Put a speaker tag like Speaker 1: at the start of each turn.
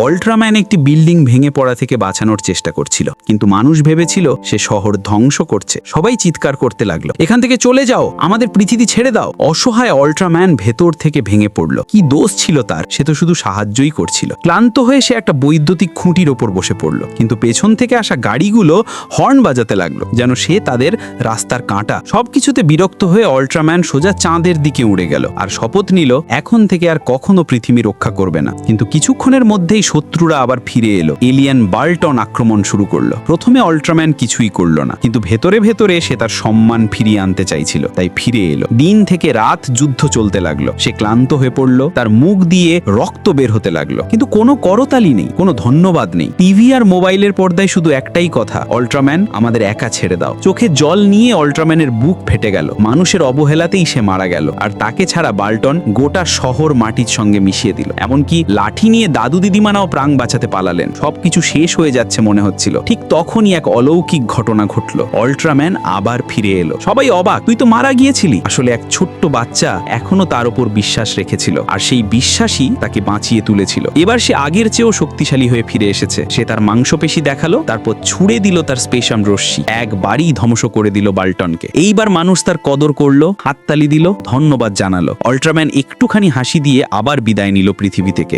Speaker 1: অল্ট্রাম্যান একটি বিল্ডিং ভেঙে পড়া থেকে বাঁচানোর চেষ্টা করছিল, কিন্তু মানুষ ভেবেছিল সে শহর ধ্বংস করছে। সবাই চিৎকার করতে লাগলো, এখান থেকে চলে যাও, আমাদের পৃথিবী ছেড়ে দাও। অসহায় অল্ট্রাম্যান ভেতর থেকে ভেঙে পড়ল। কি দোষ ছিল তার? সে তো শুধু সাহায্যই করছিল। ক্লান্ত হয়ে সে একটা বৈদ্যুতিক খুঁটির ওপর বসে পড়ল, কিন্তু পেছন থেকে আসা গাড়িগুলো হর্ন বাজাতে লাগলো, যেন সে তাদের রাস্তার কাঁটা। সবকিছুতে বিরক্ত হয়ে অল্ট্রাম্যান সোজা চাঁদের দিকে উড়ে গেল আর শপথ নিল এখন থেকে আর কখনো পৃথিবী রক্ষা করবে না। কিন্তু কিছুক্ষণের মধ্যেই শত্রুরা আবার ফিরে এলো। এলিয়ান বাল্টন আক্রমণ শুরু করলো। প্রথমে অল্ট্রাম্যান কিছুই করলো না, কিন্তু ভেতরে ভেতরে সে তার সম্মান ফিরিয়ে আনতে চাইছিল, তাই ফিরে এলো। দিন থেকে রাত যুদ্ধ চলতে লাগলো। সে ক্লান্ত হয়ে পড়লো, তার মুখ দিয়ে রক্ত বের হতে লাগলো, কিন্তু কোনো করতালি নেই, কোনো ধন্যবাদ নেই। টিভি আর মোবাইলের পর্দায় শুধু একটাই কথা, অল্ট্রাম্যান আমাদের একা ছেড়ে দাও। চোখে জল নিয়ে অল্ট্রাম্যানের বুক ফেটে গেল। মানুষের অবহেলাতেই সে মারা গেল, আর তাকে ছাড়া বাল্টন গোটা শহর মাটির সঙ্গে মিশিয়ে দিল। এমনকি লাঠি নিয়ে দাদু দিদিমানাও প্রাণ বাঁচাতে পালালেন। সবকিছু শেষ হয়ে যাচ্ছে মনে হচ্ছিল। ঠিক তখনই এক অলৌকিক ঘটনা ঘটল। অল্ট্রাম্যান আবার ফিরে এলো। সবাই অবাক, তুই তো মারা গিয়েছিলি। আসলে এক ছোট্ট বাচ্চা এখনো তার উপর বিশ্বাস রেখেছিল, আর সেই বিশ্বাসই তাকে বাঁচিয়ে তুলেছিল। এবার সে আগের চেয়েও শক্তিশালী হয়ে ফিরে এসেছে। সে তার মাংসপেশি দেখালো, তারপর ছুড়ে দিল তার স্পেশাম রশ্মি। একবারই ধ্বংস করে দিল বাল্টনকে। এইবার মানুষ তার কদর করলো, হাততালি দিল, ধন্যবাদ জানালো। অল্ট্রাম্যান একটুখানি হাসি দিয়ে আবার বিদায় নিল পৃথিবী থেকে।